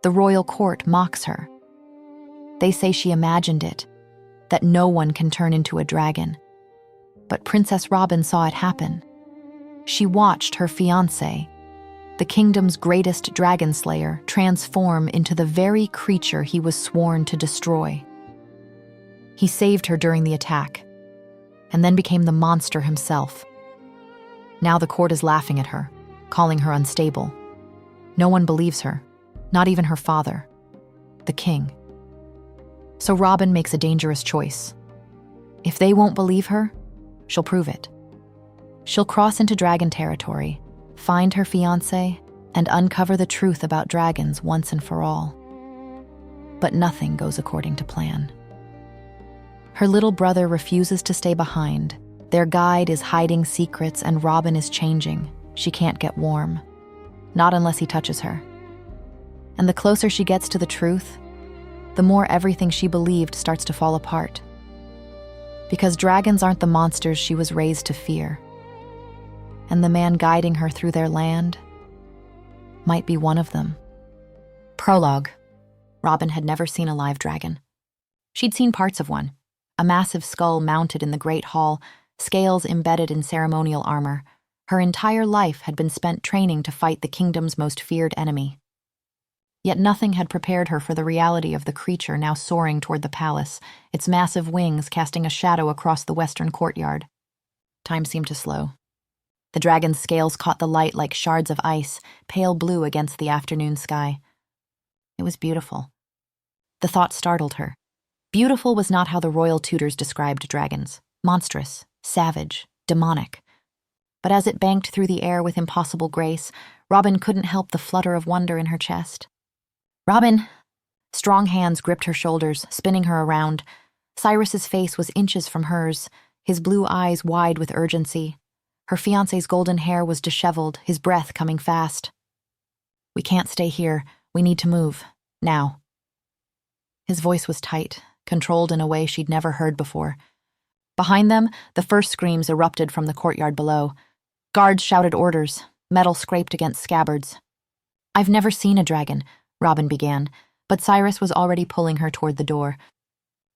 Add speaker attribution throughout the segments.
Speaker 1: The royal court mocks her. They say she imagined it, that no one can turn into a dragon. But Princess Robin saw it happen. She watched her fiancé, the kingdom's greatest dragon slayer, transform into the very creature he was sworn to destroy. He saved her during the attack, and then became the monster himself. Now the court is laughing at her, calling her unstable. No one believes her, not even her father, the king. So Robin makes a dangerous choice. If they won't believe her, she'll prove it. She'll cross into dragon territory, find her fiancé, and uncover the truth about dragons once and for all. But nothing goes according to plan. Her little brother refuses to stay behind. Their guide is hiding secrets, and Robin is changing. She can't get warm. Not unless he touches her. And the closer she gets to the truth, the more everything she believed starts to fall apart. Because dragons aren't the monsters she was raised to fear. And the man guiding her through their land might be one of them. Prologue. Robin had never seen a live dragon. She'd seen parts of one, a massive skull mounted in the great hall, scales embedded in ceremonial armor. Her entire life had been spent training to fight the kingdom's most feared enemy. Yet nothing had prepared her for the reality of the creature now soaring toward the palace, its massive wings casting a shadow across the western courtyard. Time seemed to slow. The dragon's scales caught the light like shards of ice, pale blue against the afternoon sky. It was beautiful. The thought startled her. Beautiful was not how the royal tutors described dragons: monstrous, savage, demonic. But as it banked through the air with impossible grace, Robin couldn't help the flutter of wonder in her chest. "Robin!" Strong hands gripped her shoulders, spinning her around. Cyrus's face was inches from hers, his blue eyes wide with urgency. Her fiancé's golden hair was disheveled, his breath coming fast. "We can't stay here. We need to move. Now." His voice was tight, controlled in a way she'd never heard before. Behind them, the first screams erupted from the courtyard below. Guards shouted orders, metal scraped against scabbards. "I've never seen a dragon," Robin began, but Cyrus was already pulling her toward the door.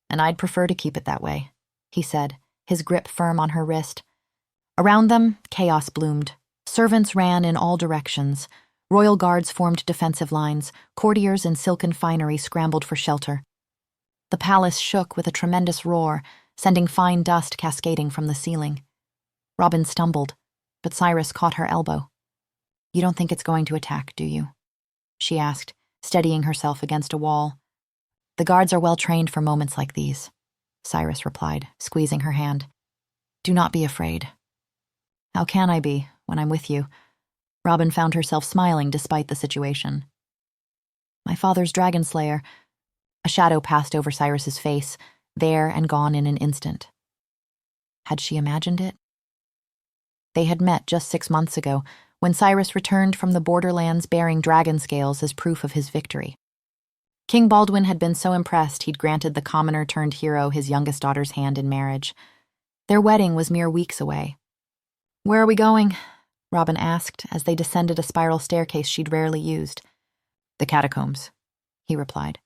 Speaker 1: "And I'd prefer to keep it that way," he said, his grip firm on her wrist. Around them, chaos bloomed. Servants ran in all directions. Royal guards formed defensive lines. Courtiers in silken finery scrambled for shelter. The palace shook with a tremendous roar, sending fine dust cascading from the ceiling. Robin stumbled, but Cyrus caught her elbow. "You don't think it's going to attack, do you?" she asked, steadying herself against a wall. "The guards are well trained for moments like these," Cyrus replied, squeezing her hand. "Do not be afraid." "How can I be when I'm with you?" Robin found herself smiling despite the situation. "My father's dragon slayer." A shadow passed over Cyrus's face, there and gone in an instant. Had she imagined it? They had met just 6 months ago, when Cyrus returned from the borderlands bearing dragon scales as proof of his victory. King Baldwin had been so impressed he'd granted the commoner-turned-hero his youngest daughter's hand in marriage. Their wedding was mere weeks away. "Where are we going?" Robin asked as they descended a spiral staircase she'd rarely used. "The catacombs," he replied.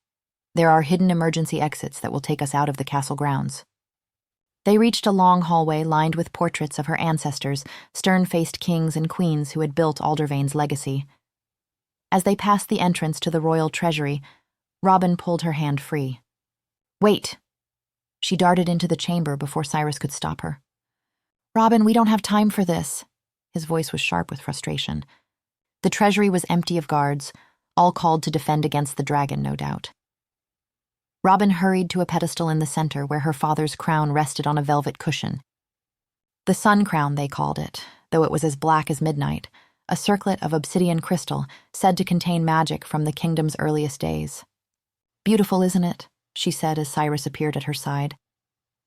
Speaker 1: "There are hidden emergency exits that will take us out of the castle grounds." They reached a long hallway lined with portraits of her ancestors, stern-faced kings and queens who had built Aldervane's legacy. As they passed the entrance to the royal treasury, Robin pulled her hand free. "Wait!" She darted into the chamber before Cyrus could stop her. "Robin, we don't have time for this." His voice was sharp with frustration. The treasury was empty of guards, all called to defend against the dragon, no doubt. Robin hurried to a pedestal in the center where her father's crown rested on a velvet cushion. The sun crown, they called it, though it was as black as midnight, a circlet of obsidian crystal said to contain magic from the kingdom's earliest days. "Beautiful, isn't it?" she said as Cyrus appeared at her side.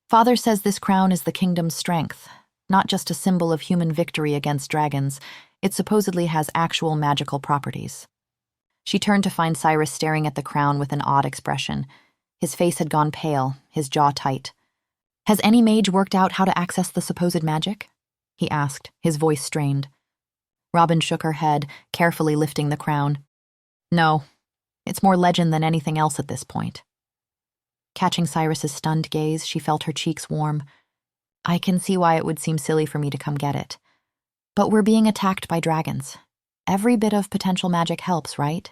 Speaker 1: "Father says this crown is the kingdom's strength, not just a symbol of human victory against dragons. It supposedly has actual magical properties." She turned to find Cyrus staring at the crown with an odd expression. His face had gone pale, his jaw tight. "Has any mage worked out how to access the supposed magic?" he asked, his voice strained. Robin shook her head, carefully lifting the crown. "No. It's more legend than anything else at this point. Catching Cyrus's stunned gaze, she felt her cheeks warm. I can see why it would seem silly for me to come get it. But we're being attacked by dragons. Every bit of potential magic helps, right?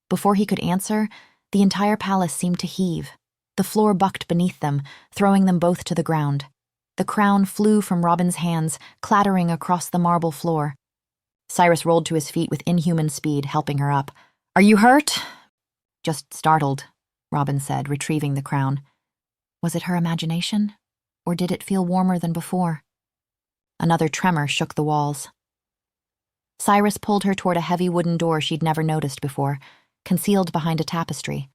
Speaker 1: Before he could answer, the entire palace seemed to heave. The floor bucked beneath them, throwing them both to the ground. The crown flew from Robin's hands, clattering across the marble floor. Cyrus rolled to his feet with inhuman speed, helping her up. Are you hurt? Just startled, Robin said, retrieving the crown. Was it her imagination, or did it feel warmer than before? Another tremor shook the walls. Cyrus pulled her toward a heavy wooden door she'd never noticed before, concealed behind a tapestry.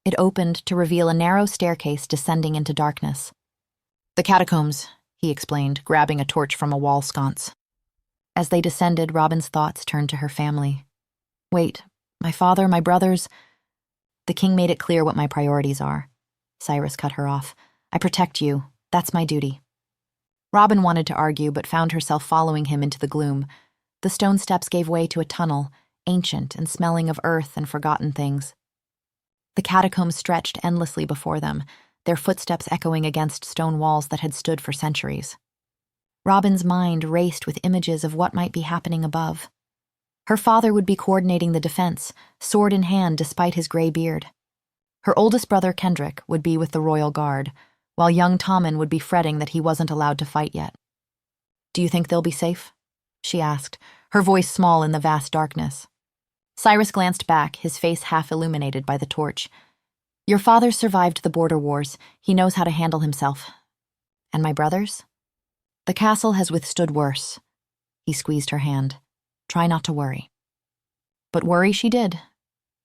Speaker 1: It opened to reveal a narrow staircase descending into darkness. The catacombs, he explained, grabbing a torch from a wall sconce. As they descended, Robin's thoughts turned to her family. Wait, my father, my brothers? The king made it clear what my priorities are. Cyrus cut her off. I protect you. That's my duty. Robin wanted to argue, but found herself following him into the gloom. The stone steps gave way to a tunnel, ancient and smelling of earth and forgotten things. The catacombs stretched endlessly before them, their footsteps echoing against stone walls that had stood for centuries. Robin's mind raced with images of what might be happening above. Her father would be coordinating the defense, sword in hand despite his gray beard. Her oldest brother, Kendrick, would be with the royal guard, while young Tommen would be fretting that he wasn't allowed to fight yet. Do you think they'll be safe? She asked, her voice small in the vast darkness. Cyrus glanced back, his face half illuminated by the torch. Your father survived the border wars. He knows how to handle himself. And my brothers? The castle has withstood worse. He squeezed her hand. Try not to worry. But worry she did.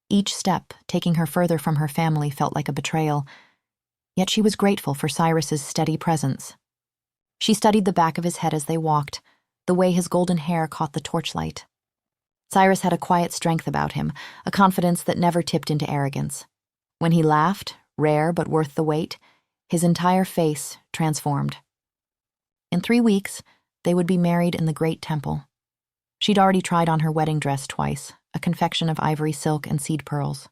Speaker 1: Each step, taking her further from her family, felt like a betrayal. Yet she was grateful for Cyrus's steady presence. She studied the back of his head as they walked, the way his golden hair caught the torchlight. Cyrus had a quiet strength about him, a confidence that never tipped into arrogance. When he laughed, rare but worth the wait, his entire face transformed. In 3 weeks, they would be married in the great temple. She'd already tried on her wedding dress twice, a confection of ivory silk and seed pearls.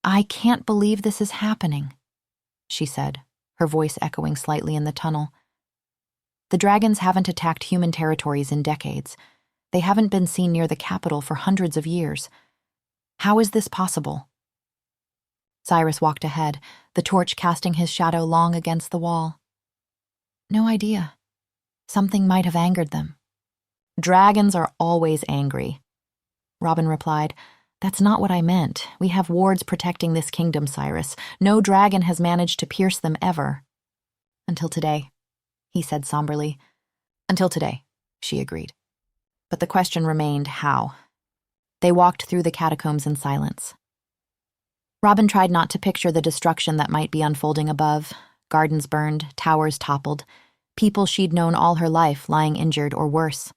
Speaker 1: I can't believe this is happening, she said, her voice echoing slightly in the tunnel. The dragons haven't attacked human territories in decades. They haven't been seen near the capital for hundreds of years. How is this possible? Cyrus walked ahead, the torch casting his shadow long against the wall. No idea. Something might have angered them. Dragons are always angry. Robin replied, That's not what I meant. We have wards protecting this kingdom, Cyrus. No dragon has managed to pierce them ever. Until today, he said somberly. Until today, she agreed. But the question remained, how? They walked through the catacombs in silence. Robin tried not to picture the destruction that might be unfolding above. Gardens burned, towers toppled, people she'd known all her life lying injured or worse.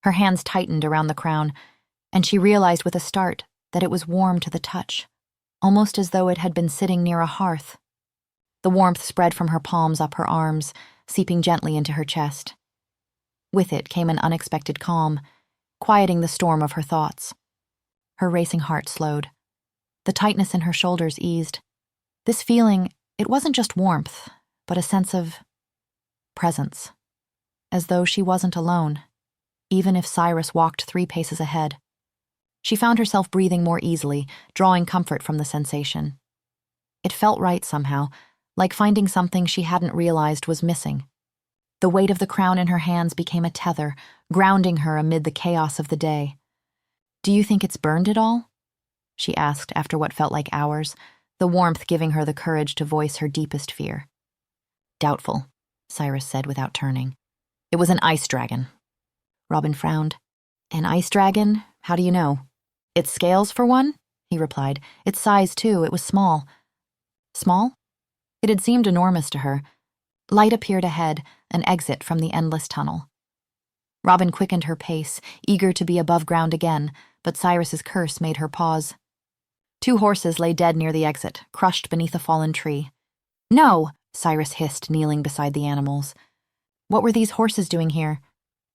Speaker 1: Her hands tightened around the crown, and she realized with a start that it was warm to the touch, almost as though it had been sitting near a hearth. The warmth spread from her palms up her arms, seeping gently into her chest. With it came an unexpected calm, quieting the storm of her thoughts. Her racing heart slowed. The tightness in her shoulders eased. This feeling, it wasn't just warmth, but a sense of presence, as though she wasn't alone, even if Cyrus walked 3 paces ahead. She found herself breathing more easily, drawing comfort from the sensation. It felt right somehow, like finding something she hadn't realized was missing. The weight of the crown in her hands became a tether, grounding her amid the chaos of the day. Do you think it's burned at all? She asked after what felt like hours, the warmth giving her the courage to voice her deepest fear. Doubtful, Cyrus said without turning. It was an ice dragon. Robin frowned. An ice dragon? How do you know? Its scales, for one? He replied. Its size, too. It was small. Small? It had seemed enormous to her. Light appeared ahead, an exit from the endless tunnel. Robin quickened her pace, eager to be above ground again, but Cyrus's curse made her pause. 2 horses lay dead near the exit, crushed beneath a fallen tree. No, Cyrus hissed, kneeling beside the animals. What were these horses doing here?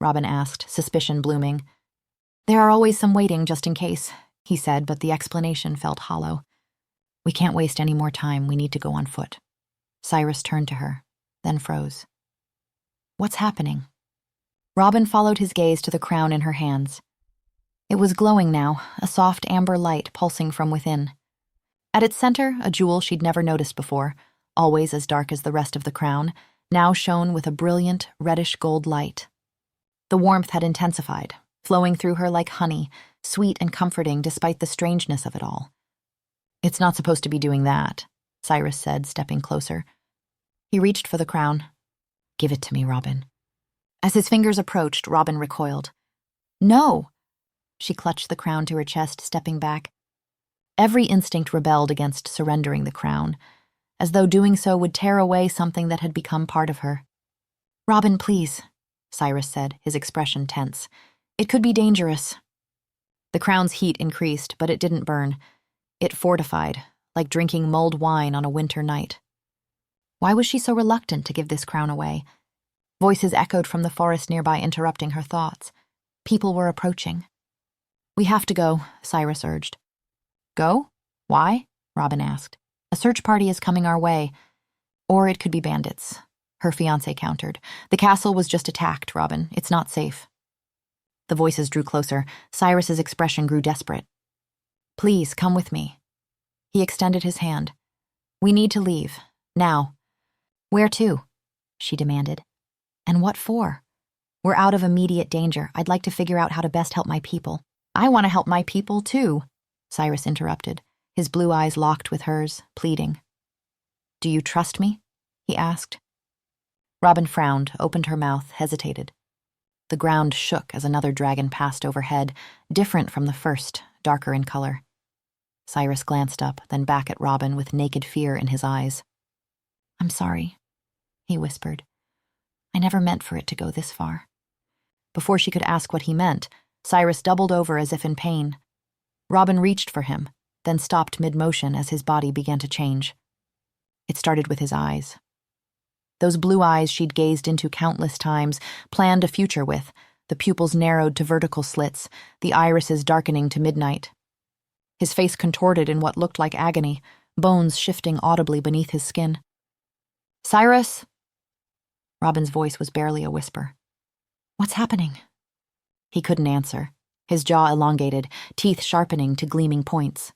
Speaker 1: Robin asked, suspicion blooming. There are always some waiting just in case. he said, but the explanation felt hollow. We can't waste any more time. We need to go on foot. Cyrus turned to her, then froze. What's happening? Robin followed his gaze to the crown in her hands. It was glowing now, a soft amber light pulsing from within. At its center, a jewel she'd never noticed before, always as dark as the rest of the crown, now shone with a brilliant, reddish gold light. The warmth had intensified, flowing through her like honey, sweet and comforting despite the strangeness of it all. It's not supposed to be doing that, Cyrus said, stepping closer. He reached for the crown. Give it to me, Robin. As his fingers approached, Robin recoiled. No! She clutched the crown to her chest, stepping back. Every instinct rebelled against surrendering the crown, as though doing so would tear away something that had become part of her. Robin, please, Cyrus said, his expression tense. It could be dangerous. The crown's heat increased, but it didn't burn. It fortified, like drinking mulled wine on a winter night. Why was she so reluctant to give this crown away? Voices echoed from the forest nearby, interrupting her thoughts. People were approaching. We have to go, Cyrus urged. Go? Why? Robin asked. A search party is coming our way. Or it could be bandits, her fiancé countered. The castle was just attacked, Robin. It's not safe. The voices drew closer. Cyrus's expression grew desperate. Please, come with me. He extended his hand. We need to leave. Now. Where to? She demanded. And what for? We're out of immediate danger. I'd like to figure out how to best help my people. I want to help my people, too, Cyrus interrupted, his blue eyes locked with hers, pleading. Do you trust me? He asked. Robin frowned, opened her mouth, hesitated. The ground shook as another dragon passed overhead, different from the first, darker in color. Cyrus glanced up, then back at Robin with naked fear in his eyes. I'm sorry, he whispered. I never meant for it to go this far. Before she could ask what he meant, Cyrus doubled over as if in pain. Robin reached for him, then stopped mid-motion as his body began to change. It started with his eyes. Those blue eyes she'd gazed into countless times, planned a future with, the pupils narrowed to vertical slits, the irises darkening to midnight. His face contorted in what looked like agony, bones shifting audibly beneath his skin. Cyrus! Robin's voice was barely a whisper. What's happening? He couldn't answer, his jaw elongated, teeth sharpening to gleaming points.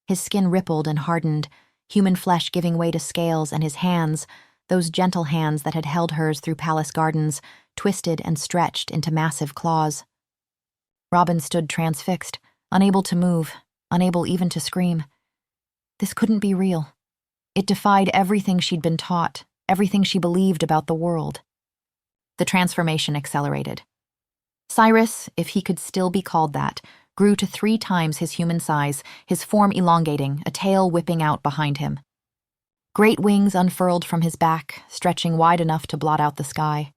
Speaker 1: His skin rippled and hardened, human flesh giving way to scales, and his hands, those gentle hands that had held hers through palace gardens, twisted and stretched into massive claws. Robin stood transfixed, unable to move, unable even to scream. This couldn't be real. It defied everything she'd been taught, everything she believed about the world. The transformation accelerated. Cyrus, if he could still be called that, grew to 3 times his human size, his form elongating, a tail whipping out behind him. Great wings unfurled from his back, stretching wide enough to blot out the sky.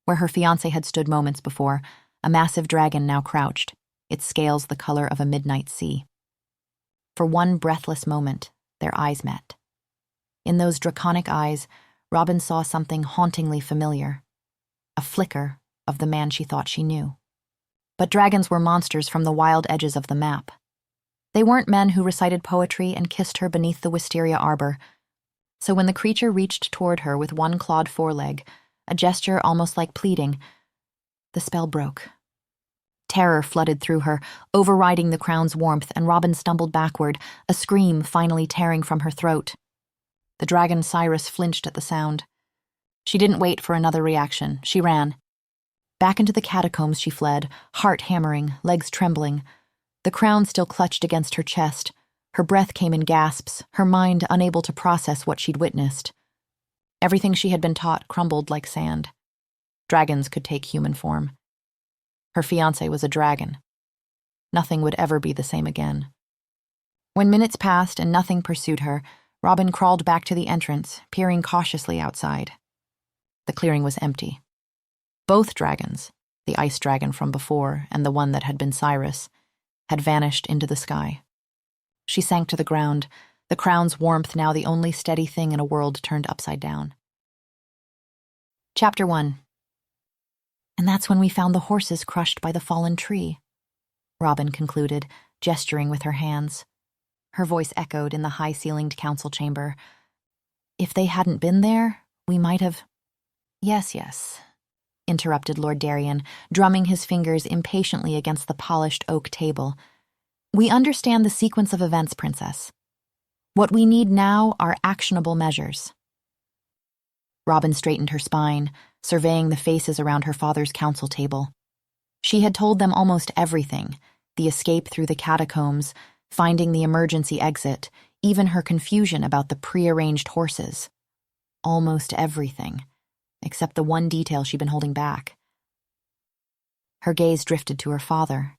Speaker 1: Where her fiancé had stood moments before, a massive dragon now crouched, its scales the color of a midnight sea. For one breathless moment, their eyes met. In those draconic eyes, Robin saw something hauntingly familiar, a flicker of the man she thought she knew. But dragons were monsters from the wild edges of the map. They weren't men who recited poetry and kissed her beneath the wisteria arbor. So when the creature reached toward her with one clawed foreleg, a gesture almost like pleading, the spell broke. Terror flooded through her, overriding the crown's warmth, and Robin stumbled backward, a scream finally tearing from her throat. The dragon Cyrus flinched at the sound. She didn't wait for another reaction. She ran. Back into the catacombs she fled, heart hammering, legs trembling. The crown still clutched against her chest. Her breath came in gasps, her mind unable to process what she'd witnessed. Everything she had been taught crumbled like sand. Dragons could take human form. Her fiancé was a dragon. Nothing would ever be the same again. When minutes passed and nothing pursued her, Robin crawled back to the entrance, peering cautiously outside. The clearing was empty. Both dragons, the ice dragon from before and the one that had been Cyrus, had vanished into the sky. She sank to the ground, the crown's warmth now the only steady thing in a world turned upside down. Chapter 1. And that's when we found the horses crushed by the fallen tree, Robin concluded, gesturing with her hands. Her voice echoed in the high-ceilinged council chamber. If they hadn't been there, we might have— Yes, interrupted Lord Darien, drumming his fingers impatiently against the polished oak table. We understand the sequence of events, Princess. What we need now are actionable measures. Robin straightened her spine, surveying the faces around her father's council table. She had told them almost everything: the escape through the catacombs, finding the emergency exit, even her confusion about the prearranged horses. Almost everything, except the one detail she'd been holding back. Her gaze drifted to her father.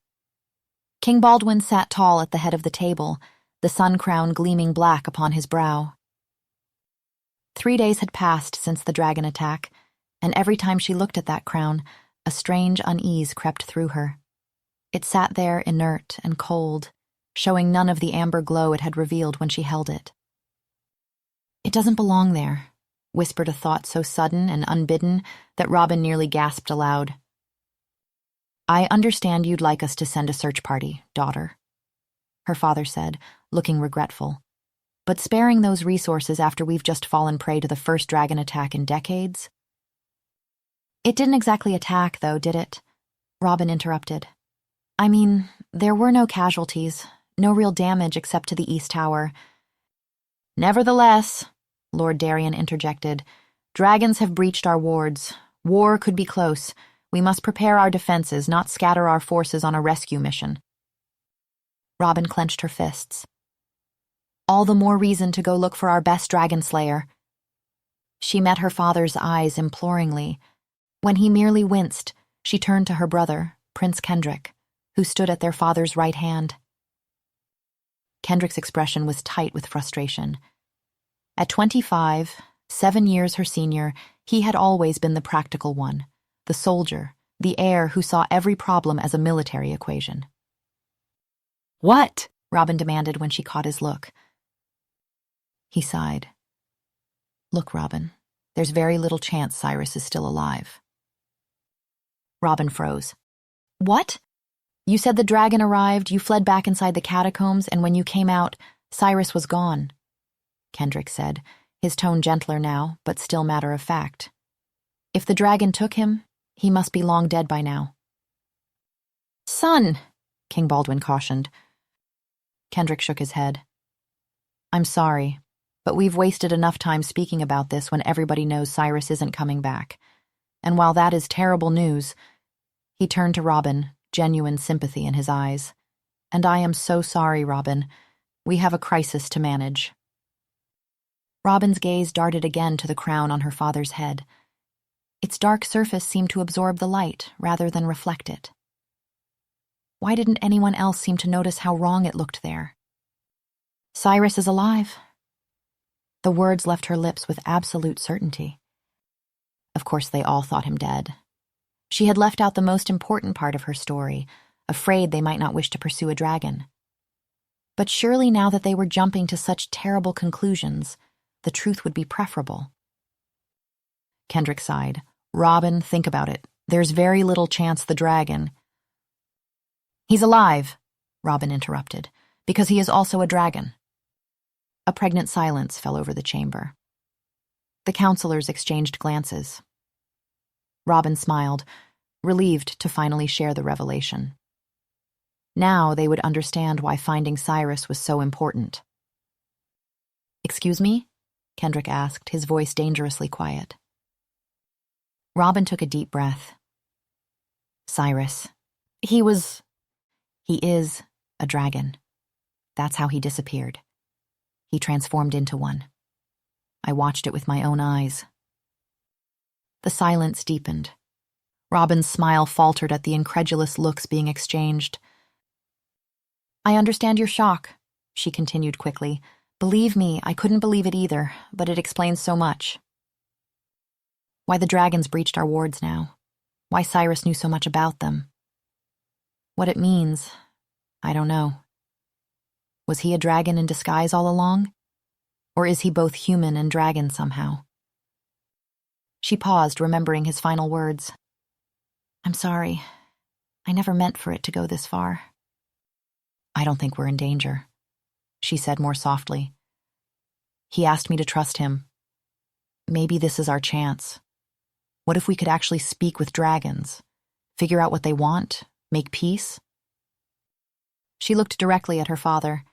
Speaker 1: King Baldwin sat tall at the head of the table, the sun crown gleaming black upon his brow. 3 days had passed since the dragon attack, and every time she looked at that crown, a strange unease crept through her. It sat there inert and cold, showing none of the amber glow it had revealed when she held it. It doesn't belong there, whispered a thought so sudden and unbidden that Robin nearly gasped aloud. I understand you'd like us to send a search party, daughter, her father said, looking regretful. But sparing those resources after we've just fallen prey to the first dragon attack in decades? It didn't exactly attack, though, did it? Robin interrupted. I mean, there were no casualties, no real damage except to the East Tower. Nevertheless, Lord Darien interjected, dragons have breached our wards. War could be close. We must prepare our defenses, not scatter our forces on a rescue mission. Robin clenched her fists. All the more reason to go look for our best dragon slayer. She met her father's eyes imploringly. When he merely winced, she turned to her brother, Prince Kendrick, who stood at their father's right hand. Kendrick's expression was tight with frustration. At 25, 7 years her senior, he had always been the practical one, the soldier, the heir who saw every problem as a military equation. What? Robin demanded when she caught his look. He sighed. Look, Robin, there's very little chance Cyrus is still alive. Robin froze. What? You said the dragon arrived, you fled back inside the catacombs, and when you came out, Cyrus was gone, Kendrick said, his tone gentler now, but still matter of fact. If the dragon took him, he must be long dead by now. Son, King Baldwin cautioned. Kendrick shook his head. I'm sorry, but we've wasted enough time speaking about this when everybody knows Cyrus isn't coming back. And while that is terrible news, he turned to Robin, genuine sympathy in his eyes. And I am so sorry, Robin. We have a crisis to manage. Robin's gaze darted again to the crown on her father's head. Its dark surface seemed to absorb the light rather than reflect it. Why didn't anyone else seem to notice how wrong it looked there? Cyrus is alive. The words left her lips with absolute certainty. Of course, they all thought him dead. She had left out the most important part of her story, afraid they might not wish to pursue a dragon. But surely now that they were jumping to such terrible conclusions, the truth would be preferable. Kendrick sighed. Robin, think about it. There's very little chance the dragon— He's alive, Robin interrupted, because he is also a dragon. A pregnant silence fell over the chamber. The counselors exchanged glances. Robin smiled, relieved to finally share the revelation. Now they would understand why finding Cyrus was so important. Excuse me? Kendrick asked, his voice dangerously quiet. Robin took a deep breath. Cyrus. He is a dragon. That's how he disappeared. He transformed into one. I watched it with my own eyes. The silence deepened. Robin's smile faltered at the incredulous looks being exchanged. I understand your shock, she continued quickly. Believe me, I couldn't believe it either, but it explains so much. Why the dragons breached our wards now. Why Cyrus knew so much about them. What it means, I don't know. Was he a dragon in disguise all along? Or is he both human and dragon somehow? She paused, remembering his final words. I'm sorry. I never meant for it to go this far. I don't think we're in danger, she said more softly. He asked me to trust him. Maybe this is our chance. What if we could actually speak with dragons? Figure out what they want? Make peace? She looked directly at her father.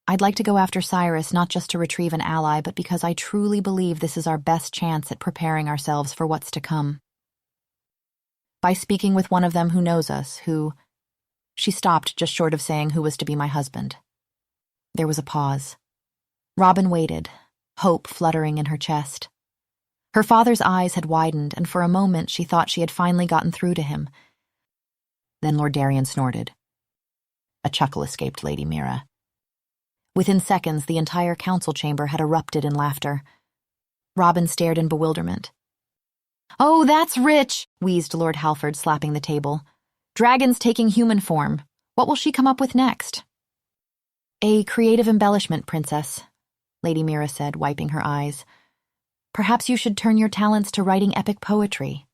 Speaker 1: I'd like to go after Cyrus not just to retrieve an ally, but because I truly believe this is our best chance at preparing ourselves for what's to come. By speaking with one of them who knows us, who... She stopped just short of saying who was to be my husband. There was a pause. Robin waited, hope fluttering in her chest. Her father's eyes had widened, and for a moment she thought she had finally gotten through to him. Then Lord Darien snorted. A chuckle escaped Lady Mira. Within seconds, the entire council chamber had erupted in laughter. Robin stared in bewilderment. "Oh, that's rich," wheezed Lord Halford, slapping the table. "Dragons taking human form. What will she come up with next?" "A creative embellishment, Princess," Lady Mira said, wiping her eyes. "Perhaps you should turn your talents to writing epic poetry."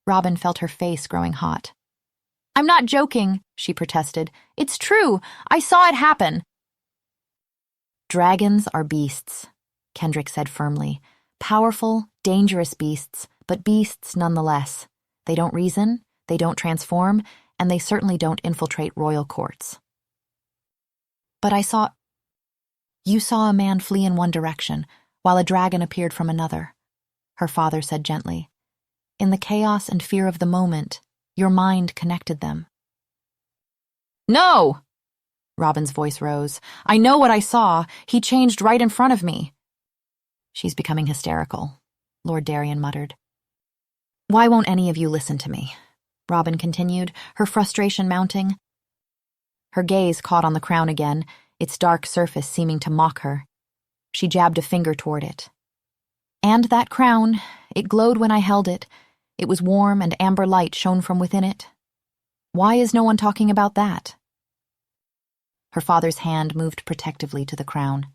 Speaker 1: Robin felt her face growing hot. "I'm not joking," she protested. "It's true. I saw it happen." "Dragons are beasts," Kendrick said firmly. "Powerful, dangerous beasts, but beasts nonetheless. They don't reason, they don't transform, and they certainly don't infiltrate royal courts." "But You saw a man flee in one direction, while a dragon appeared from another," her father said gently. "In the chaos and fear of the moment, your mind connected them." "No!" Robin's voice rose. "I know what I saw. He changed right in front of me." "She's becoming hysterical," Lord Darien muttered. "Why won't any of you listen to me?" Robin continued, her frustration mounting. Her gaze caught on the crown again, its dark surface seeming to mock her. She jabbed a finger toward it. "And that crown, it glowed when I held it. It was warm and amber light shone from within it. Why is no one talking about that?" Her father's hand moved protectively to the crown.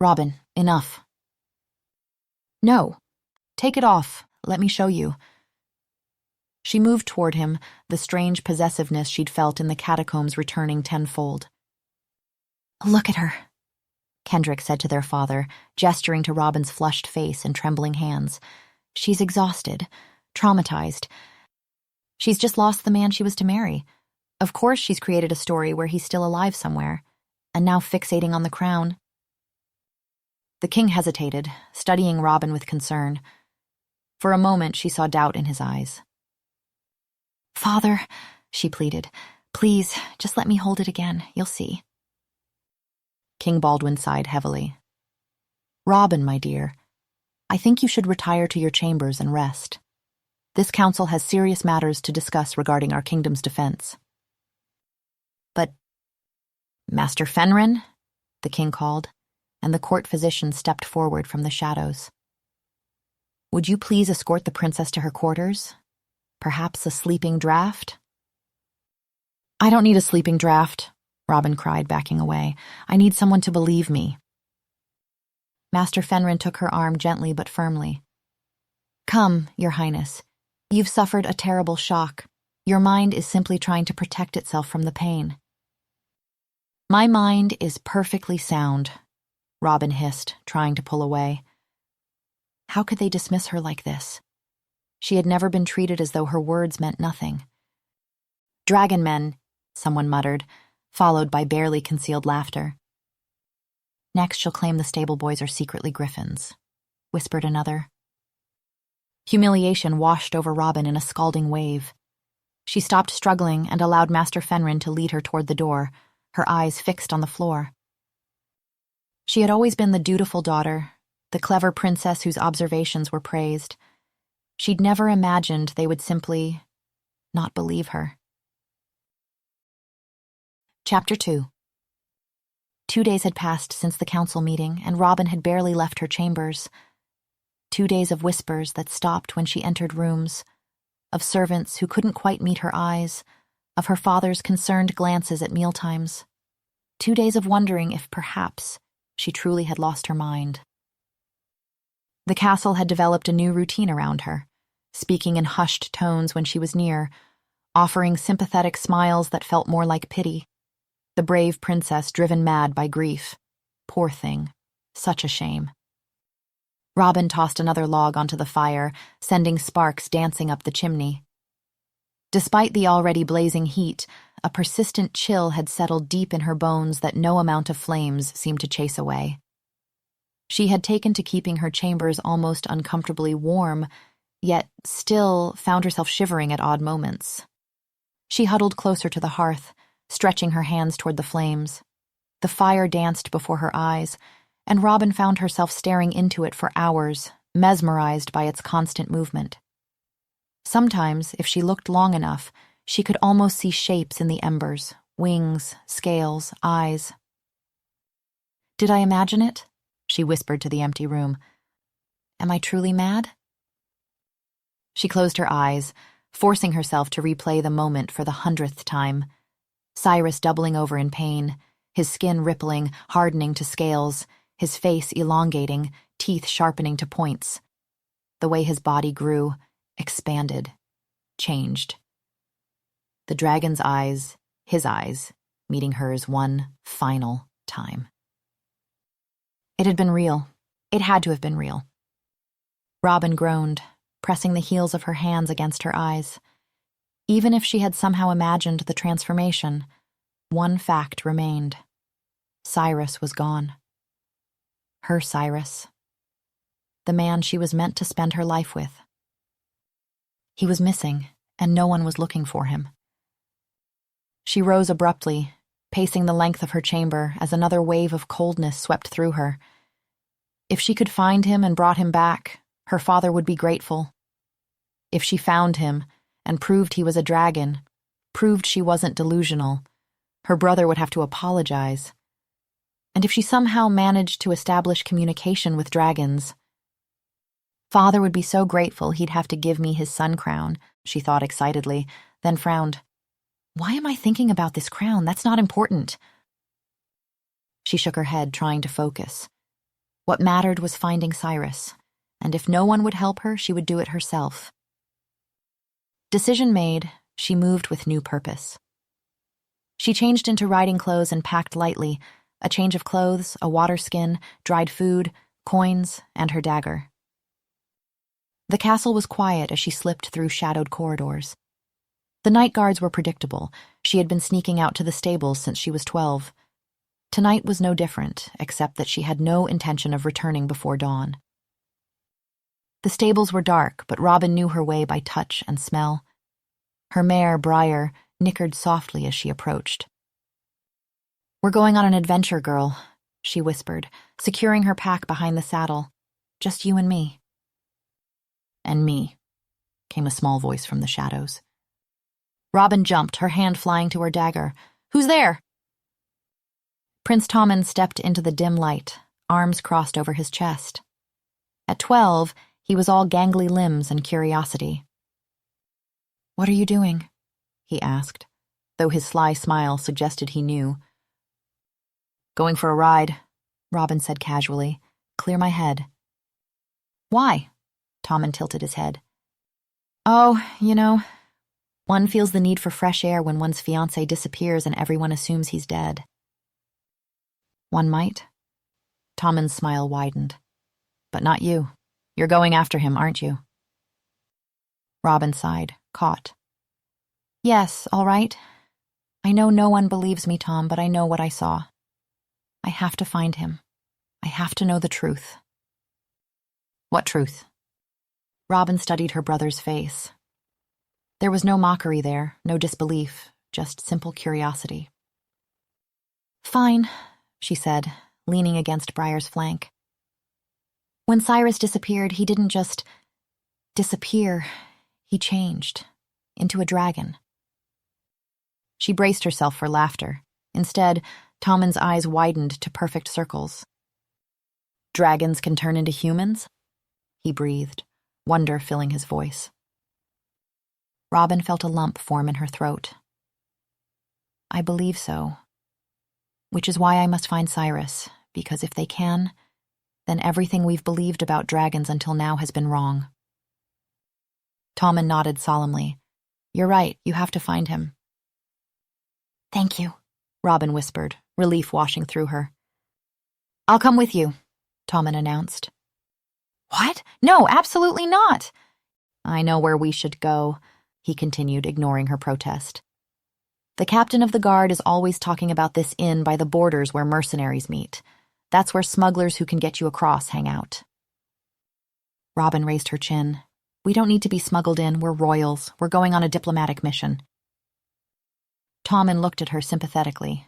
Speaker 1: "Robin, enough." "No. Take it off. Let me show you." She moved toward him, the strange possessiveness she'd felt in the catacombs returning tenfold. "Look at her," Kendrick said to their father, gesturing to Robin's flushed face and trembling hands. "She's exhausted, traumatized. She's just lost the man she was to marry. Of course she's created a story where he's still alive somewhere, and now fixating on the crown." The king hesitated, studying Robin with concern. For a moment she saw doubt in his eyes. "Father," she pleaded, "please, just let me hold it again. You'll see." King Baldwin sighed heavily. "Robin, my dear, I think you should retire to your chambers and rest. This council has serious matters to discuss regarding our kingdom's defense." "But, Master Fenrin?" the king called, and the court physician stepped forward from the shadows. "Would you please escort the princess to her quarters? Perhaps a sleeping draft?" "I don't need a sleeping draft," Robin cried, backing away. "I need someone to believe me." Master Fenrin took her arm gently but firmly. "Come, Your Highness. You've suffered a terrible shock. Your mind is simply trying to protect itself from the pain." "My mind is perfectly sound," Robin hissed, trying to pull away. How could they dismiss her like this? She had never been treated as though her words meant nothing. "Dragon men," someone muttered, followed by barely concealed laughter. "Next she'll claim the stable boys are secretly griffins," whispered another. Humiliation washed over Robin in a scalding wave. She stopped struggling and allowed Master Fenrin to lead her toward the door, her eyes fixed on the floor. She had always been the dutiful daughter, the clever princess whose observations were praised. She'd never imagined they would simply not believe her. Chapter 2. 2 days had passed since the council meeting, and Robin had barely left her chambers. 2 days of whispers that stopped when she entered rooms, of servants who couldn't quite meet her eyes, of her father's concerned glances at mealtimes. 2 days of wondering if perhaps she truly had lost her mind. The castle had developed a new routine around her, speaking in hushed tones when she was near, offering sympathetic smiles that felt more like pity. The brave princess driven mad by grief. Poor thing. Such a shame. Robin tossed another log onto the fire, sending sparks dancing up the chimney. Despite the already blazing heat, a persistent chill had settled deep in her bones that no amount of flames seemed to chase away. She had taken to keeping her chambers almost uncomfortably warm, yet still found herself shivering at odd moments. She huddled closer to the hearth, stretching her hands toward the flames. The fire danced before her eyes, and Robin found herself staring into it for hours, mesmerized by its constant movement. Sometimes, if she looked long enough, she could almost see shapes in the embers, wings, scales, eyes. "Did I imagine it?" she whispered to the empty room. "Am I truly mad?" She closed her eyes, forcing herself to replay the moment for the 100th time. Cyrus doubling over in pain, his skin rippling, hardening to scales, his face elongating, teeth sharpening to points. The way his body grew, expanded, changed. The dragon's eyes, his eyes, meeting hers one final time. It had been real. It had to have been real. Robin groaned, pressing the heels of her hands against her eyes. Even if she had somehow imagined the transformation, one fact remained. Cyrus was gone. Her Cyrus. The man she was meant to spend her life with. He was missing, and no one was looking for him. She rose abruptly, pacing the length of her chamber as another wave of coldness swept through her. If she could find him and brought him back, her father would be grateful. If she found him and proved he was a dragon, proved she wasn't delusional, her brother would have to apologize. And if she somehow managed to establish communication with dragons, Father would be so grateful he'd have to give me his sun crown, she thought excitedly, then frowned. Why am I thinking about this crown? That's not important. She shook her head, trying to focus. What mattered was finding Cyrus, and if no one would help her, she would do it herself. Decision made, she moved with new purpose. She changed into riding clothes and packed lightly, a change of clothes, a water skin, dried food, coins, and her dagger. The castle was quiet as she slipped through shadowed corridors. The night guards were predictable. She had been sneaking out to the stables since she was 12. Tonight was no different, except that she had no intention of returning before dawn. The stables were dark, but Robin knew her way by touch and smell. Her mare, Briar, nickered softly as she approached. "We're going on an adventure, girl," she whispered, securing her pack behind the saddle. "Just you and me." "And me," came a small voice from the shadows. Robin jumped, her hand flying to her dagger. "Who's there?" Prince Tommen stepped into the dim light, arms crossed over his chest. At 12, he was all gangly limbs and curiosity. "What are you doing?" he asked, though his sly smile suggested he knew. "Going for a ride," Robin said casually. "Clear my head." "Why?" Tommen tilted his head. "Oh, one feels the need for fresh air when one's fiancé disappears and everyone assumes he's dead." "One might." Tommen's smile widened. "But not you. You're going after him, aren't you?" Robin sighed, caught. "Yes, all right. I know no one believes me, Tom, but I know what I saw. I have to find him. I have to know the truth." "What truth?" Robin studied her brother's face. There was no mockery there, no disbelief, just simple curiosity. "Fine," she said, leaning against Briar's flank. "When Cyrus disappeared, he didn't just disappear. He changed into a dragon." She braced herself for laughter. Instead, Tommen's eyes widened to perfect circles. "Dragons can turn into humans?" he breathed, wonder filling his voice. Robin felt a lump form in her throat. "I believe so. Which is why I must find Cyrus, because if they can, then everything we've believed about dragons until now has been wrong." Tommen nodded solemnly. You're right, you have to find him. Thank you, Robin whispered, relief washing through her. I'll come with you, Tommen announced. What? No, absolutely not. I know where we should go, he continued, ignoring her protest. The captain of the guard is always talking about this inn by the borders where mercenaries meet. That's where smugglers who can get you across hang out. Robin raised her chin. We don't need to be smuggled in, we're royals. We're going on a diplomatic mission. Tommen looked at her sympathetically.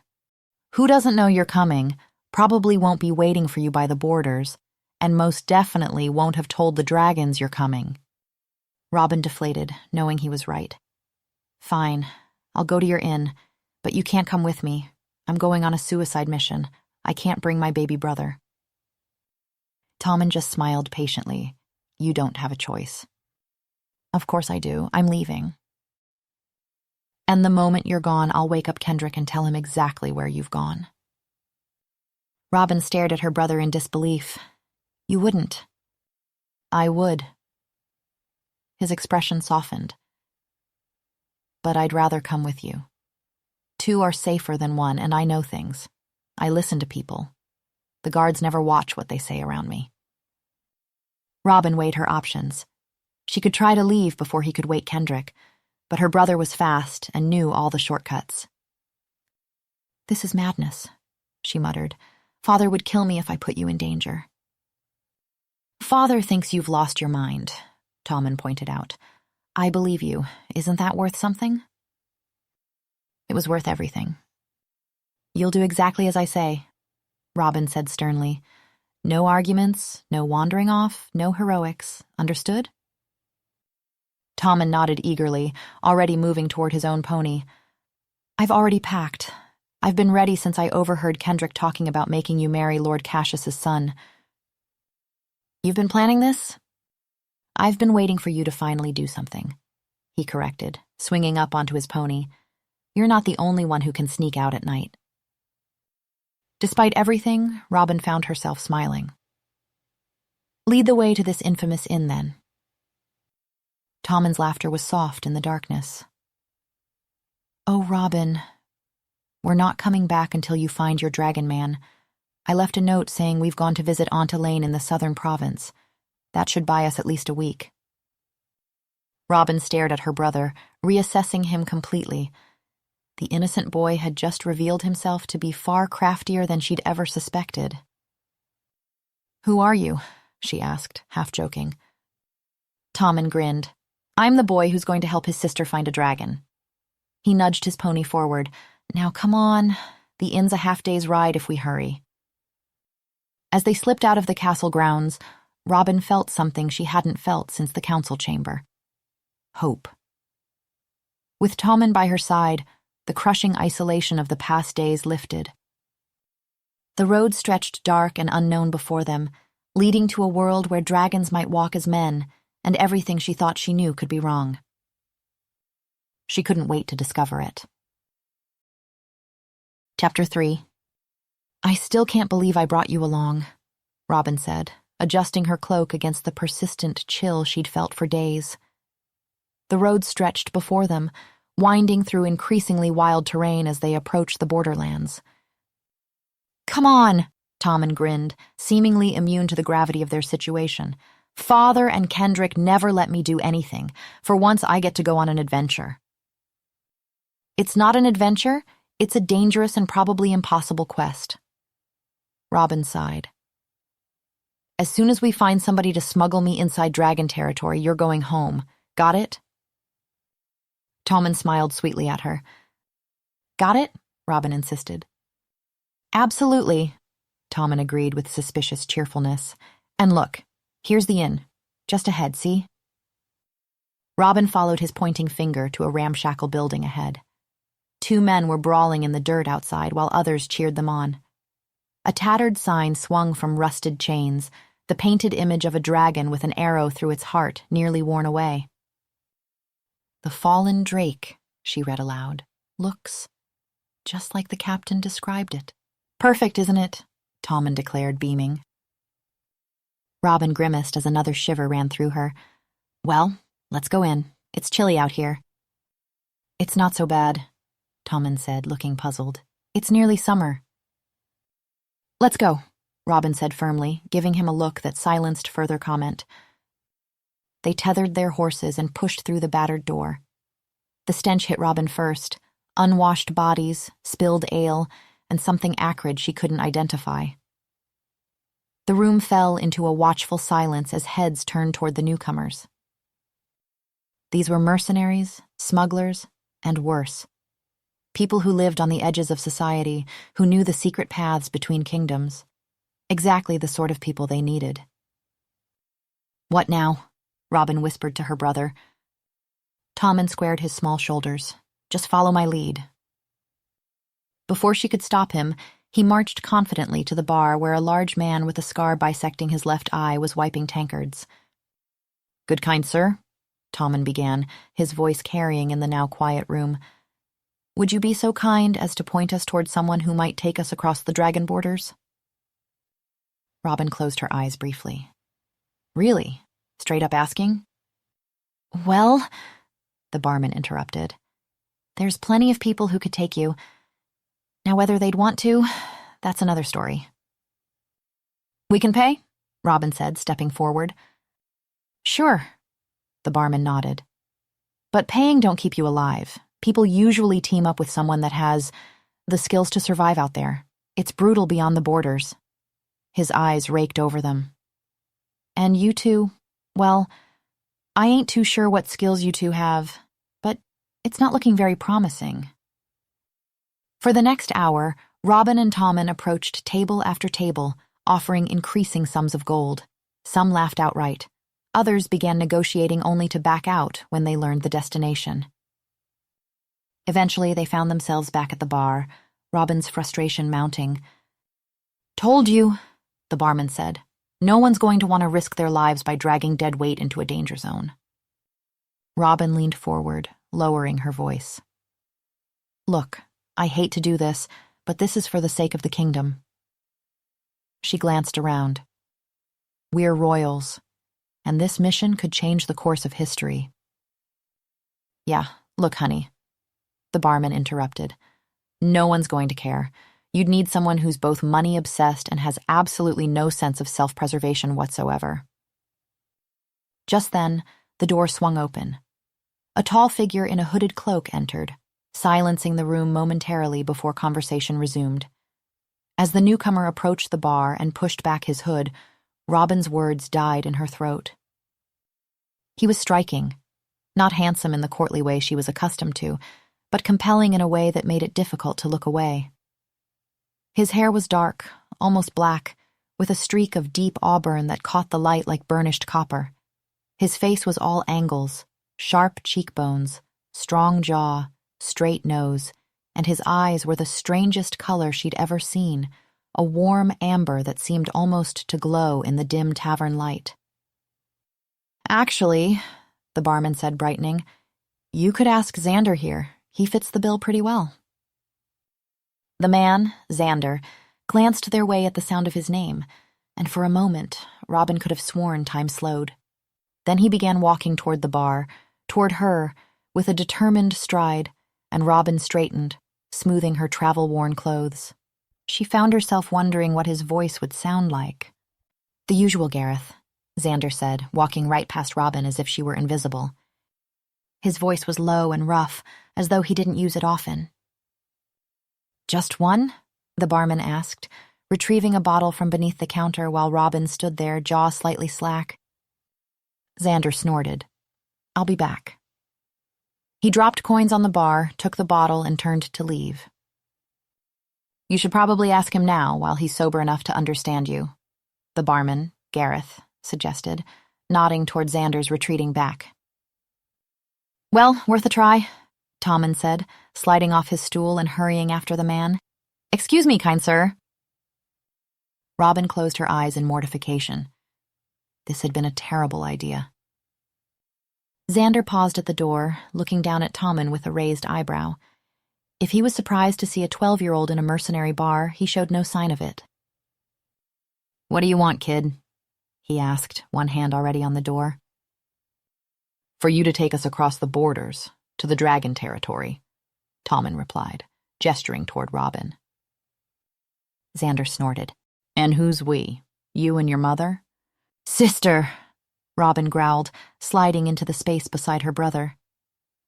Speaker 1: Who doesn't know you're coming, probably won't be waiting for you by the borders, and most definitely won't have told the dragons you're coming. Robin deflated, knowing he was right. Fine, I'll go to your inn, but you can't come with me. I'm going on a suicide mission. I can't bring my baby brother. Tommen just smiled patiently. You don't have a choice. Of course I do. I'm leaving. And the moment you're gone, I'll wake up Kendrick and tell him exactly where you've gone. Robin stared at her brother in disbelief. You wouldn't. I would. His expression softened. But I'd rather come with you. Two are safer than one, and I know things. I listen to people. The guards never watch what they say around me. Robin weighed her options. She could try to leave before he could wake Kendrick, but her brother was fast and knew all the shortcuts. This is madness, she muttered. Father would kill me if I put you in danger. Father thinks you've lost your mind, Tommen pointed out. I believe you. Isn't that worth something? It was worth everything. You'll do exactly as I say, Robin said sternly. No arguments, no wandering off, no heroics. Understood? Tommen nodded eagerly, already moving toward his own pony. I've already packed. I've been ready since I overheard Kendrick talking about making you marry Lord Cassius's son. You've been planning this? I've been waiting for you to finally do something, he corrected, swinging up onto his pony. You're not the only one who can sneak out at night. Despite everything, Robin found herself smiling. Lead the way to this infamous inn, then. Tommen's laughter was soft in the darkness. Oh, Robin, we're not coming back until you find your dragon man. I left a note saying we've gone to visit Aunt Elaine in the southern province. That should buy us at least a week. Robin stared at her brother, reassessing him completely. The innocent boy had just revealed himself to be far craftier than she'd ever suspected. Who are you? She asked, half joking. Tommen grinned. I'm the boy who's going to help his sister find a dragon. He nudged his pony forward. Now come on, the inn's a half-day's ride if we hurry. As they slipped out of the castle grounds, Robin felt something she hadn't felt since the council chamber. Hope. With Tommen by her side, the crushing isolation of the past days lifted. The road stretched dark and unknown before them, leading to a world where dragons might walk as men, and everything she thought she knew could be wrong. She couldn't wait to discover it. Chapter 3. I still can't believe I brought you along, Robin said, adjusting her cloak against the persistent chill she'd felt for days. The road stretched before them, winding through increasingly wild terrain as they approached the borderlands. Come on, Tommen grinned, seemingly immune to the gravity of their situation. Father and Kendrick never let me do anything. For once I get to go on an adventure. It's not an adventure, it's a dangerous and probably impossible quest. Robin sighed. As soon as we find somebody to smuggle me inside dragon territory, you're going home. Got it? Tommen smiled sweetly at her. Got it? Robin insisted. Absolutely, Tommen agreed with suspicious cheerfulness. And look, here's the inn. Just ahead, see? Robin followed his pointing finger to a ramshackle building ahead. Two men were brawling in the dirt outside while others cheered them on. A tattered sign swung from rusted chains, the painted image of a dragon with an arrow through its heart nearly worn away. The fallen drake, she read aloud, looks just like the captain described it. Perfect, isn't it? Tommen declared, beaming. Robin grimaced as another shiver ran through her. Well, let's go in. It's chilly out here. It's not so bad, Tommen said, looking puzzled. It's nearly summer. Let's go, Robin said firmly, giving him a look that silenced further comment. They tethered their horses and pushed through the battered door. The stench hit Robin first, unwashed bodies, spilled ale, and something acrid she couldn't identify. The room fell into a watchful silence as heads turned toward the newcomers. These were mercenaries, smugglers, and worse. People who lived on the edges of society, who knew the secret paths between kingdoms. Exactly the sort of people they needed. What now? Robin whispered to her brother. Tommen squared his small shoulders. Just follow my lead. Before she could stop him, he marched confidently to the bar where a large man with a scar bisecting his left eye was wiping tankards. Good kind sir, Tommen began, his voice carrying in the now quiet room. Would you be so kind as to point us toward someone who might take us across the dragon borders? Robin closed her eyes briefly. Really? Straight up asking? Well, the barman interrupted. There's plenty of people who could take you. Now whether they'd want to, that's another story. We can pay? Robin said, stepping forward. Sure, the barman nodded. But paying don't keep you alive. People usually team up with someone that has the skills to survive out there. It's brutal beyond the borders. His eyes raked over them. And you two, well, I ain't too sure what skills you two have, but it's not looking very promising. For the next hour, Robin and Tommen approached table after table, offering increasing sums of gold. Some laughed outright. Others began negotiating only to back out when they learned the destination. Eventually, they found themselves back at the bar, Robin's frustration mounting. Told you, the barman said. No one's going to want to risk their lives by dragging dead weight into a danger zone. Robin leaned forward, lowering her voice. Look, I hate to do this, but this is for the sake of the kingdom. She glanced around. We're royals, and this mission could change the course of history. Yeah, look, honey, the barman interrupted. No one's going to care. You'd need someone who's both money-obsessed and has absolutely no sense of self-preservation whatsoever. Just then, the door swung open. A tall figure in a hooded cloak entered, silencing the room momentarily before conversation resumed. As the newcomer approached the bar and pushed back his hood, Robin's words died in her throat. He was striking, not handsome in the courtly way she was accustomed to, but compelling in a way that made it difficult to look away. His hair was dark, almost black, with a streak of deep auburn that caught the light like burnished copper. His face was all angles, sharp cheekbones, strong jaw, straight nose, and his eyes were the strangest color she'd ever seen, a warm amber that seemed almost to glow in the dim tavern light. Actually, the barman said, brightening, you could ask Xander here. He fits the bill pretty well. The man, Xander, glanced their way at the sound of his name, and for a moment, Robin could have sworn time slowed. Then he began walking toward the bar, toward her, with a determined stride, and Robin straightened, smoothing her travel-worn clothes. She found herself wondering what his voice would sound like. The usual, Gareth, Xander said, walking right past Robin as if she were invisible. His voice was low and rough, as though he didn't use it often. Just one? The barman asked, retrieving a bottle from beneath the counter while Robin stood there, jaw slightly slack. Xander snorted. I'll be back. He dropped coins on the bar, took the bottle, and turned to leave. You should probably ask him now, while he's sober enough to understand you, the barman, Gareth, suggested, nodding toward Xander's retreating back. Well, worth a try, Tommen said, sliding off his stool and hurrying after the man. Excuse me, kind sir. Robin closed her eyes in mortification. This had been a terrible idea. Xander paused at the door, looking down at Tommen with a raised eyebrow. If he was surprised to see a 12-year-old in a mercenary bar, he showed no sign of it. What do you want, kid? He asked, one hand already on the door. For you to take us across the borders, To the dragon territory, Tommen replied, gesturing toward Robin. Xander snorted. And who's we? You and your mother? Sister, Robin growled, sliding into the space beside her brother.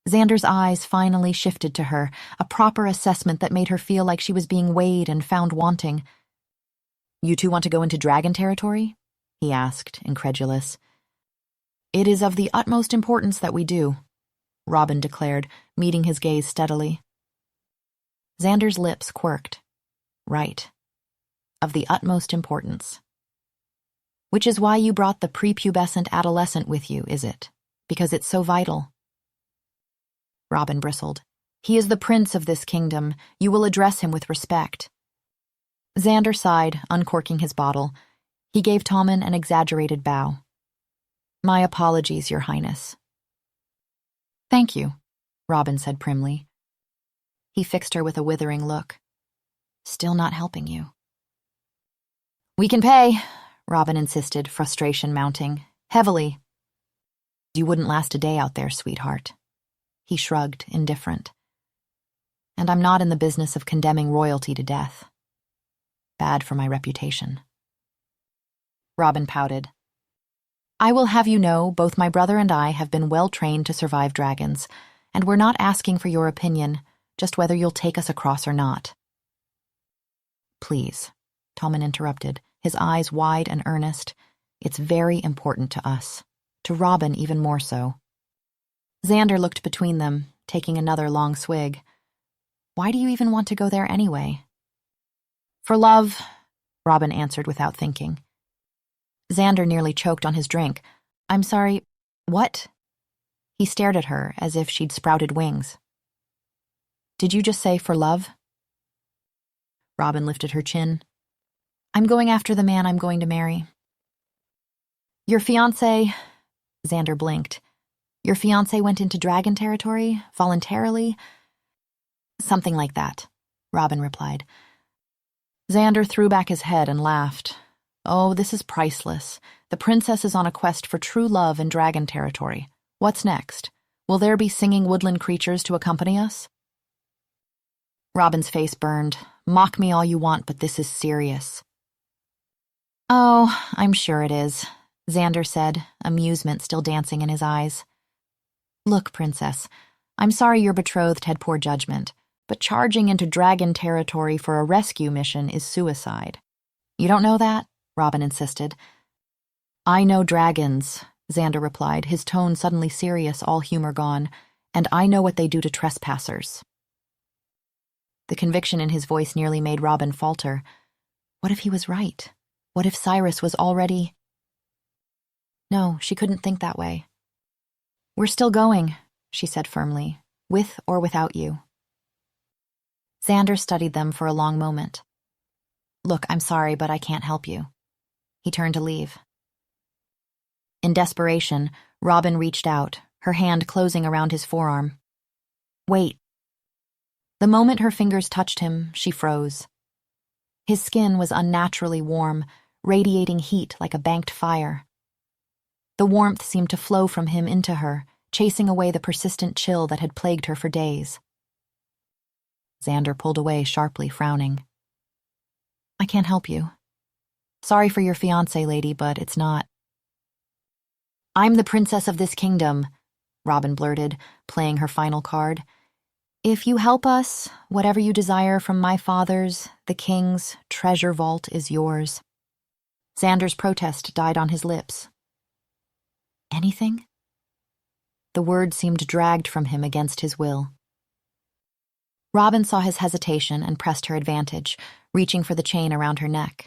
Speaker 1: Xander's eyes finally shifted to her, a proper assessment that made her feel like she was being weighed and found wanting. You two want to go into dragon territory? He asked, incredulous. It is of the utmost importance that we do, Robin declared, meeting his gaze steadily. Xander's lips quirked. Right. Of the utmost importance. Which is why you brought the prepubescent adolescent with you, is it? Because it's so vital. Robin bristled. He is the prince of this kingdom. You will address him with respect. Xander sighed, uncorking his bottle. He gave Tommen an exaggerated bow. My apologies, Your Highness. Thank you, Robin said primly. He fixed her with a withering look. Still not helping you. We can pay, Robin insisted, frustration mounting. Heavily. You wouldn't last a day out there, sweetheart. He shrugged, indifferent. And I'm not in the business of condemning royalty to death. Bad for my reputation. Robin pouted. I will have you know, both my brother and I have been well trained to survive dragons, and we're not asking for your opinion, just whether you'll take us across or not. Please, Tommen interrupted, his eyes wide and earnest. It's very important to us. To Robin even more so. Xander looked between them, taking another long swig. Why do you even want to go there anyway? For love, Robin answered without thinking. Xander nearly choked on his drink. I'm sorry, what? He stared at her as if she'd sprouted wings. Did you just say for love? Robin lifted her chin. I'm going after the man I'm going to marry. Your fiancé, Xander blinked. Your fiancé went into dragon territory, voluntarily? Something like that, Robin replied. Xander threw back his head and laughed. Oh, this is priceless. The princess is on a quest for true love in dragon territory. What's next? Will there be singing woodland creatures to accompany us? Robin's face burned. Mock me all you want, but this is serious. Oh, I'm sure it is, Xander said, amusement still dancing in his eyes. Look, princess, I'm sorry your betrothed had poor judgment, but charging into dragon territory for a rescue mission is suicide. You don't know that? Robin insisted. I know dragons, Xander replied, his tone suddenly serious, all humor gone, and I know what they do to trespassers. The conviction in his voice nearly made Robin falter. What if he was right? What if Cyrus was already... No, she couldn't think that way. We're still going, she said firmly, with or without you. Xander studied them for a long moment. Look, I'm sorry, but I can't help you. He turned to leave. In desperation, Robin reached out, her hand closing around his forearm. Wait. The moment her fingers touched him, she froze. His skin was unnaturally warm, radiating heat like a banked fire. The warmth seemed to flow from him into her, chasing away the persistent chill that had plagued her for days. Xander pulled away sharply, frowning. I can't help you. Sorry for your fiancé, lady, but it's not. I'm the princess of this kingdom, Robin blurted, playing her final card. If you help us, whatever you desire from my father's, the king's, treasure vault is yours. Xander's protest died on his lips. Anything? The word seemed dragged from him against his will. Robin saw his hesitation and pressed her advantage, reaching for the chain around her neck.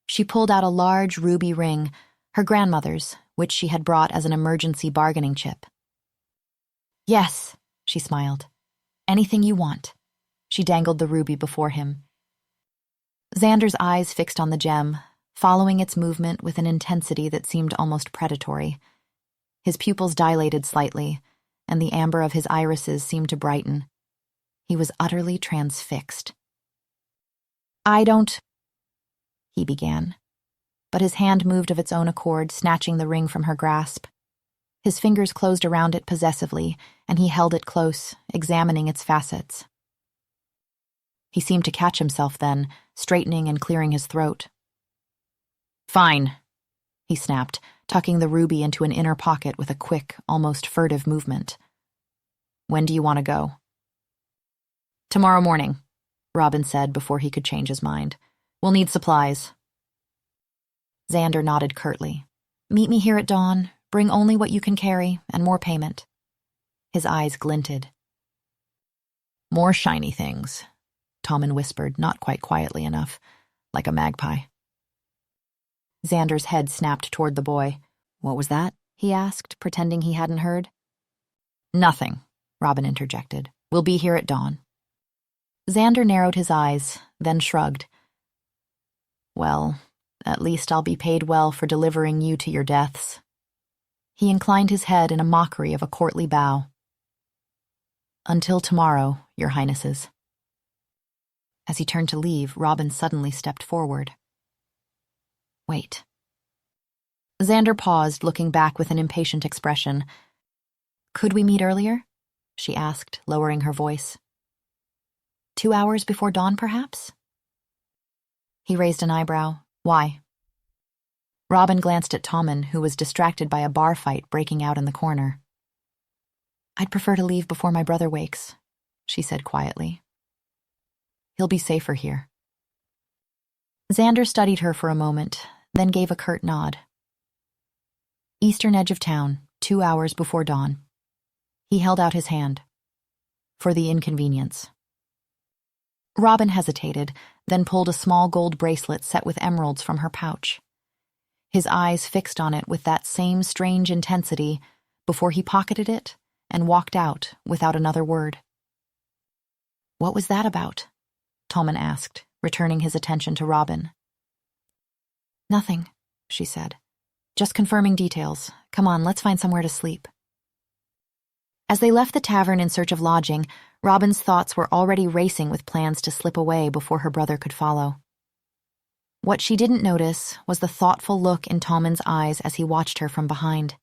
Speaker 1: She pulled out a large ruby ring, her grandmother's, which she had brought as an emergency bargaining chip. Yes, she smiled. Anything you want. She dangled the ruby before him. Xander's eyes fixed on the gem, following its movement with an intensity that seemed almost predatory. His pupils dilated slightly, and the amber of his irises seemed to brighten. He was utterly transfixed. I don't... he began, but his hand moved of its own accord, snatching the ring from her grasp. His fingers closed around it possessively, and he held it close, examining its facets. He seemed to catch himself then, straightening and clearing his throat. "Fine," he snapped, tucking the ruby into an inner pocket with a quick, almost furtive movement. "When do you want to go?" "Tomorrow morning," Robin said before he could change his mind. "We'll need supplies." Xander nodded curtly. "Meet me here at dawn. Bring only what you can carry, and more payment." His eyes glinted. "More shiny things," Tommen whispered, not quite quietly enough, like a magpie. Xander's head snapped toward the boy. "What was that?" he asked, pretending he hadn't heard. "Nothing," Robin interjected. "We'll be here at dawn." Xander narrowed his eyes, then shrugged. "Well, at least I'll be paid well for delivering you to your deaths." He inclined his head in a mockery of a courtly bow. "Until tomorrow, your highnesses." As he turned to leave, Robin suddenly stepped forward. "Wait." Xander paused, looking back with an impatient expression. "Could we meet earlier?" she asked, lowering her voice. 2 hours before dawn, perhaps? He raised an eyebrow. "Why?" Robin glanced at Tommen, who was distracted by a bar fight breaking out in the corner. "I'd prefer to leave before my brother wakes," she said quietly. "He'll be safer here." Xander studied her for a moment, then gave a curt nod. Eastern edge of town, 2 hours before dawn. He held out his hand. "For the inconvenience." Robin hesitated, then pulled a small gold bracelet set with emeralds from her pouch. His eyes fixed on it with that same strange intensity before he pocketed it and walked out without another word. "What was that about?" Tommen asked, returning his attention to Robin. "Nothing," she said. "Just confirming details. Come on, let's find somewhere to sleep." As they left the tavern in search of lodging, Robin's thoughts were already racing with plans to slip away before her brother could follow. What she didn't notice was the thoughtful look in Tommen's eyes as he watched her from behind.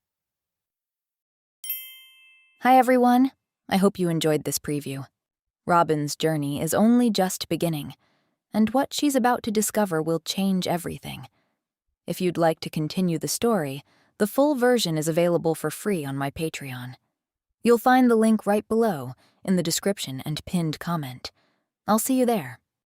Speaker 2: Hi everyone, I hope you enjoyed this preview. Robin's journey is only just beginning, and what she's about to discover will change everything. If you'd like to continue the story, the full version is available for free on my Patreon. You'll find the link right below, in the description and pinned comment. I'll see you there.